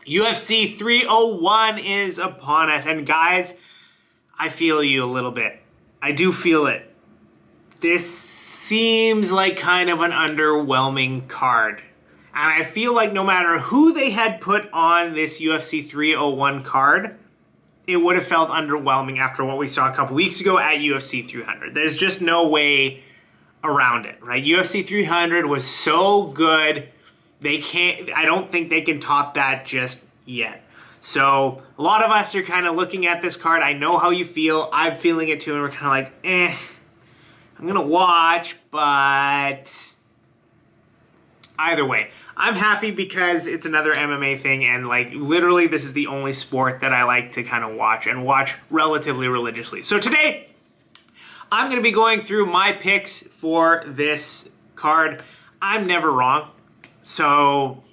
UFC 301 is upon us. And guys, I feel you a little bit. I do feel it. This seems like kind of an underwhelming card. And I feel like no matter who they had put on this UFC 301 card, it would have felt underwhelming after what we saw a couple weeks ago at UFC 300. There's just no way around it, right? UFC 300 was so good. I don't think they can top that just yet. So a lot of us are kind of looking at this card. I know how you feel. I'm feeling it too. And we're kind of like, I'm going to watch, but either way, I'm happy because it's another MMA thing. And like literally this is the only sport that I like to kind of watch and watch relatively religiously. So today I'm going to be going through my picks for this card. I'm never wrong. So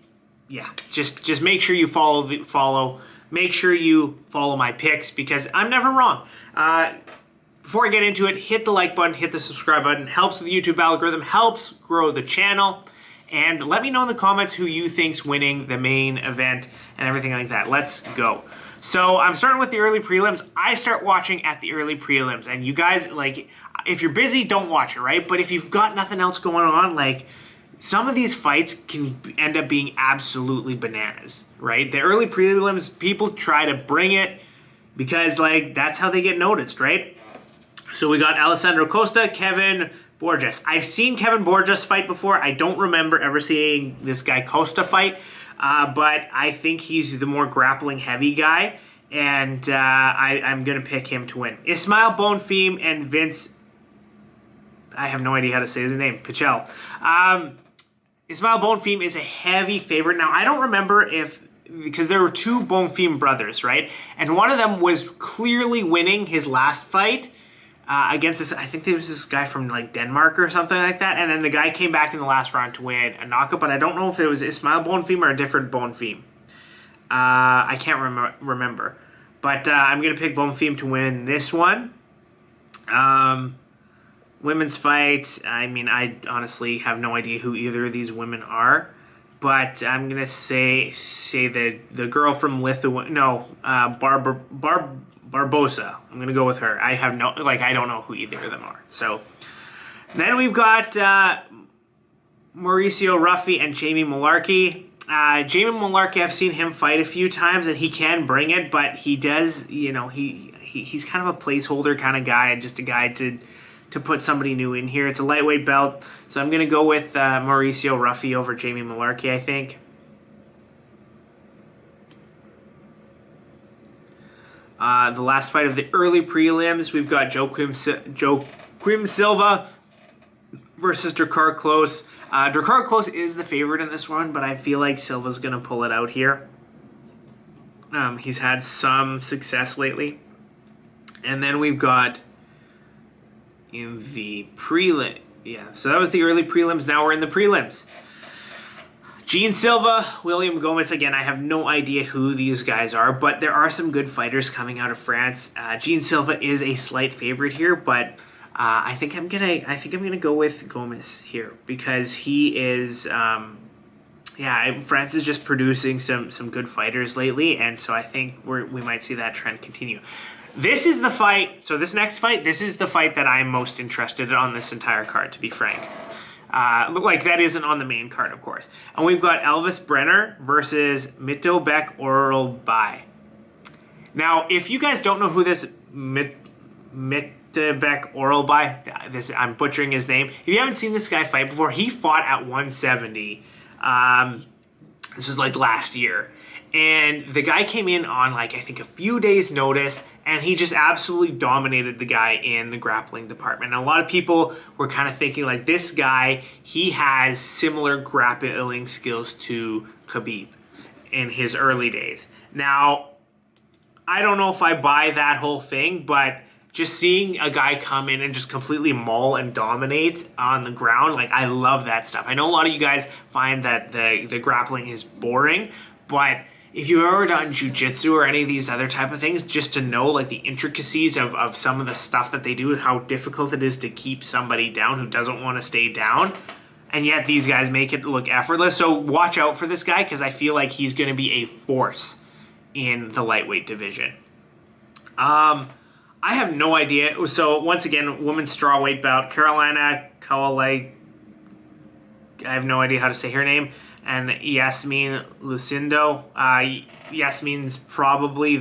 yeah, just make sure you make sure you follow my picks because I'm never wrong. Before I get into it, hit the like button, hit the subscribe button. Helps with the YouTube algorithm, helps grow the channel. And let me know in the comments who you think's winning the main event and everything like that. Let's go. So I'm starting with the early prelims. I start watching at the early prelims. And you guys, like, if you're busy, don't watch it, right? But if you've got nothing else going on, like, some of these fights can end up being absolutely bananas, right? The early prelims, people try to bring it because, like, that's how they get noticed, right? So we got Alessandro Costa, Kevin Borges. I've seen Kevin Borges fight before. I don't remember ever seeing this guy Costa fight, but I think he's the more grappling heavy guy, and I'm going to pick him to win. Ismael Bonfim and Vince, I have no idea how to say his name, Pichel. Ismael Bonfim is a heavy favorite. Now, I don't remember because there were two Bonfim brothers, right? And one of them was clearly winning his last fight, against this, I think there was this guy from like Denmark or something like that, and then the guy came back in the last round to win a knockout, but I don't know if it was Ismael Bonfim or a different Bonfim. I can't remember. But I'm going to pick Bonfim to win this one. Women's fight, I mean, I honestly have no idea who either of these women are, but I'm going to say the girl from Lithuania, no, Barbosa. I'm going to go with her. I don't know who either of them are. So then we've got Mauricio Ruffy and Jamie Mullarkey. Jamie Mullarkey, I've seen him fight a few times and he can bring it, but he does, you know, he's kind of a placeholder kind of guy, just a guy to put somebody new in here. It's a lightweight belt, so I'm going to go with Mauricio Ruffy over Jamie Mullarkey, I think. The last fight of the early prelims, we've got Joaquim Silva versus Drakkar Klose. Drakkar Klose is the favorite in this one, but I feel like Silva's going to pull it out here. He's had some success lately. And then we've got in the prelim. Yeah, so that was the early prelims. Now we're in the prelims. Gene Silva, William Gomez. Again, I have no idea who these guys are, but there are some good fighters coming out of France. Gene Silva is a slight favorite here, but I think I'm gonna go with Gomez here because he is. France is just producing some good fighters lately, and so I think we might see that trend continue. This is the fight. So this next fight, this is the fight that I'm most interested in on this entire card, to be frank. Like that isn't on the main card, of course. And we've got Elvis Brenner versus Myktybek Oralbai. Now, if you guys don't know who this Myktybek Oralbai, I'm butchering his name. If you haven't seen this guy fight before, he fought at 170. This was like last year. And the guy came in on like, I think a few days notice, and he just absolutely dominated the guy in the grappling department. And a lot of people were kind of thinking like, this guy, he has similar grappling skills to Khabib in his early days. Now, I don't know if I buy that whole thing, but just seeing a guy come in and just completely maul and dominate on the ground, like I love that stuff. I know a lot of you guys find that the grappling is boring, but if you've ever done jiu-jitsu or any of these other type of things, just to know like the intricacies of some of the stuff that they do, how difficult it is to keep somebody down who doesn't want to stay down, and yet these guys make it look effortless. So watch out for this guy because I feel like he's going to be a force in the lightweight division. I have no idea. So once again, women's strawweight bout, Carolina Kowalai, I have no idea how to say her name, and Yasmin Lucindo. Yasmin's probably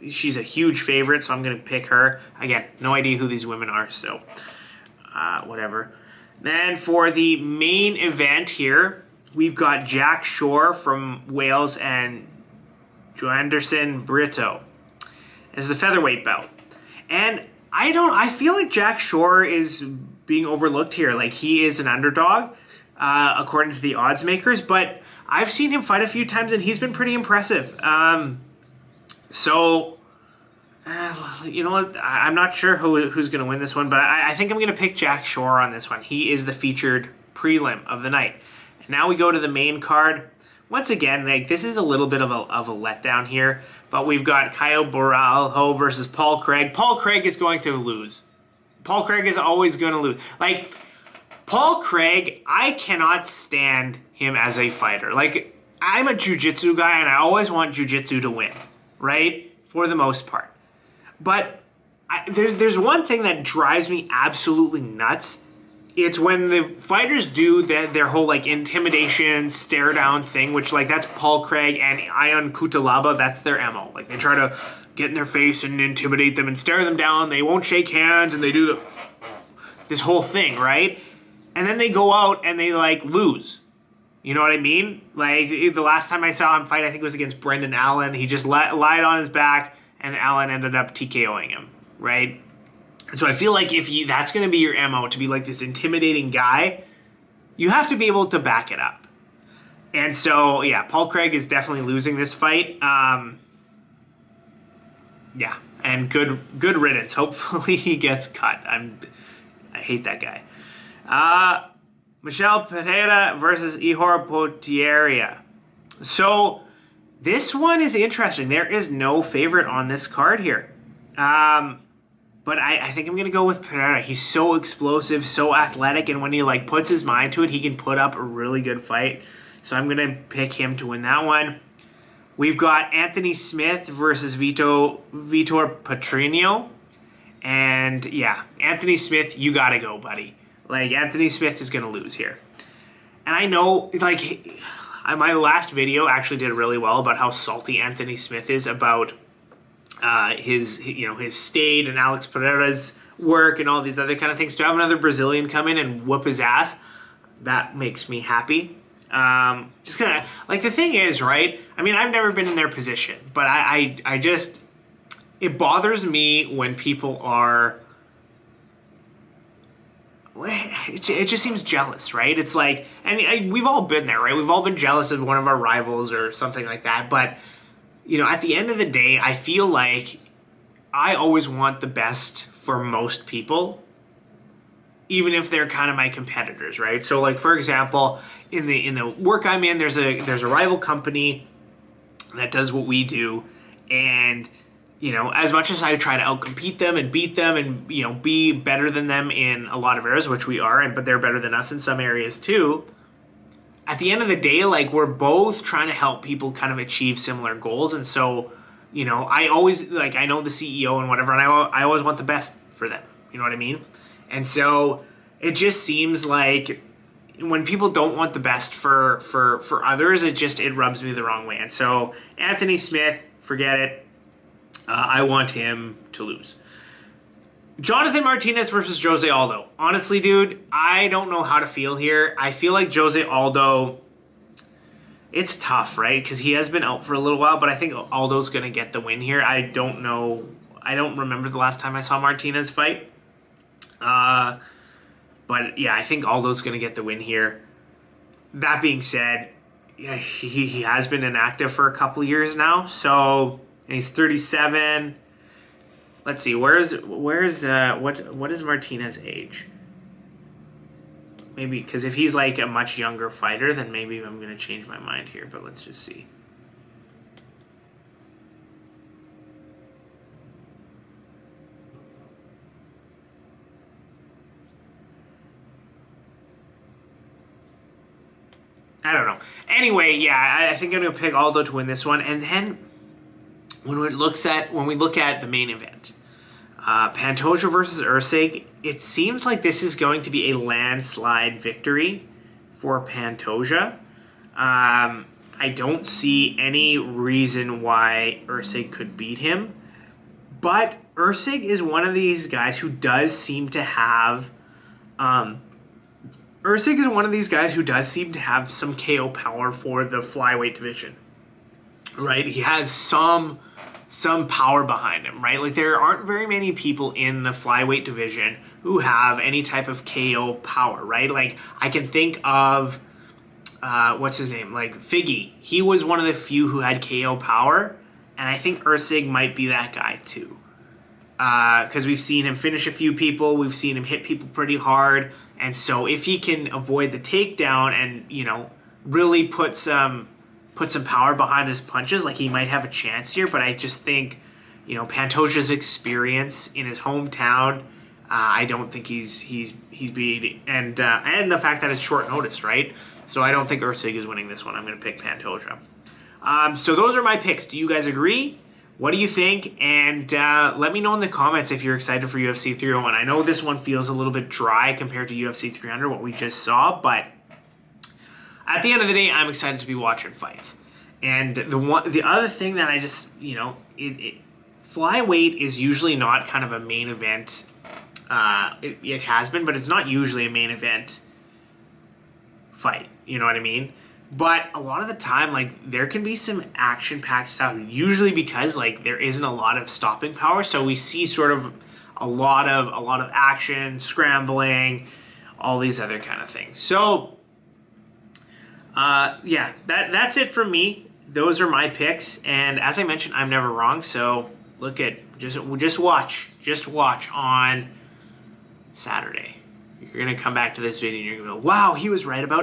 she's a huge favorite, so I'm going to pick her. Again, no idea who these women are, so whatever. Then for the main event here, we've got Jack Shore from Wales and Joanderson Brito. This is a featherweight bout. And I feel like Jack Shore is being overlooked here. Like, he is an underdog, according to the odds makers, but I've seen him fight a few times and he's been pretty impressive. You know what? I'm not sure who's going to win this one, but I think I'm going to pick Jack Shore on this one. He is the featured prelim of the night. And now we go to the main card. Once again, like, this is a little bit of a letdown here, but we've got Caio Borralho versus Paul Craig. Paul Craig is going to lose. Paul Craig is always going to lose. Like, Paul Craig, I cannot stand him as a fighter. Like, I'm a jiu-jitsu guy, and I always want jiu-jitsu to win, right? For the most part. But there's one thing that drives me absolutely nuts. It's when the fighters do their whole, like, intimidation, stare down thing, which, like, that's Paul Craig and Ion Cutelaba. That's their MO. Like, they try to get in their face and intimidate them and stare them down. They won't shake hands, and they do this whole thing, right? And then they go out and they, like, lose. You know what I mean? Like, the last time I saw him fight, I think it was against Brendan Allen. He just lied on his back, and Allen ended up TKOing him, right? And so I feel like if that's going to be your MO, to be like this intimidating guy, you have to be able to back it up. And so, yeah, Paul Craig is definitely losing this fight. Yeah, and good riddance. Hopefully he gets cut. I hate that guy. Michel Pereira versus Ihor Potieria. So this one is interesting. There is no favorite on this card here. But I think I'm going to go with Pereira. He's so explosive, so athletic, and when he, like, puts his mind to it, he can put up a really good fight. So I'm going to pick him to win that one. We've got Anthony Smith versus Vitor Petrino. And, yeah, Anthony Smith, you got to go, buddy. Like, Anthony Smith is going to lose here. And I know, like, my last video actually did really well about how salty Anthony Smith is about his state and Alex Pereira's work and all these other kind of things. To have another Brazilian come in and whoop his ass, that makes me happy. Just kind of, like, the thing is, right? I mean, I've never been in their position, but I just, it bothers me when people are, it just seems jealous, right? It's like, and we've all been there, right? We've all been jealous of one of our rivals or something like that, but you know, at the end of the day, I feel like I always want the best for most people, even if they're kind of my competitors, right? So, like, for example, in the work I'm in, there's a rival company that does what we do, and you know, as much as I try to outcompete them and beat them and, you know, be better than them in a lot of areas, which we are, but they're better than us in some areas too, at the end of the day, like, we're both trying to help people kind of achieve similar goals. And so, you know, I always, like, I know the CEO and whatever, and I always want the best for them. You know what I mean? And so it just seems like when people don't want the best for others, it rubs me the wrong way. And so Anthony Smith, forget it. I want him to lose. Jonathan Martinez versus Jose Aldo. Honestly, dude, I don't know how to feel here. I feel like Jose Aldo, it's tough, right? Because he has been out for a little while, but I think Aldo's going to get the win here. I don't know. I don't remember the last time I saw Martinez fight. But yeah, I think Aldo's going to get the win here. That being said, yeah, he has been inactive for a couple years now. So, and he's 37. Let's see, what is Martinez's age? Maybe, because if he's like a much younger fighter, then maybe I'm going to change my mind here, but let's just see. I don't know. Anyway, yeah, I think I'm going to pick Aldo to win this one. And then when we look at the main event, Pantoja versus Erceg, it seems like this is going to be a landslide victory for Pantoja. I don't see any reason why Erceg could beat him. But Erceg is one of these guys who does seem to have some KO power for the flyweight division. Right? He has some power behind him, right? Like, there aren't very many people in the flyweight division who have any type of KO power, right? Like, I can think of what's his name? Like, Figgy. He was one of the few who had KO power, and I think Erceg might be that guy too. Because we've seen him finish a few people, we've seen him hit people pretty hard, and so if he can avoid the takedown and, you know, really put some power behind his punches, like, he might have a chance here. But I just think, you know, Pantoja's experience in his hometown, I don't think he's beat, and the fact that it's short notice, right? So I don't think Erceg is winning this one. I'm going to pick Pantoja. So those are my picks. Do you guys agree? What do you think? And let me know in the comments if you're excited for UFC 301. I know this one feels a little bit dry compared to UFC 300, what we just saw, but at the end of the day, I'm excited to be watching fights. And the other thing that I just, you know, flyweight is usually not kind of a main event. It has been, but it's not usually a main event fight. You know what I mean? But a lot of the time, like, there can be some action-packed stuff, usually because, like, there isn't a lot of stopping power. So we see sort of a lot of action, scrambling, all these other kind of things. So yeah, that's it from me. Those are my picks, and as I mentioned, I'm never wrong. So just watch on Saturday. You're gonna come back to this video and you're gonna go, wow, he was right about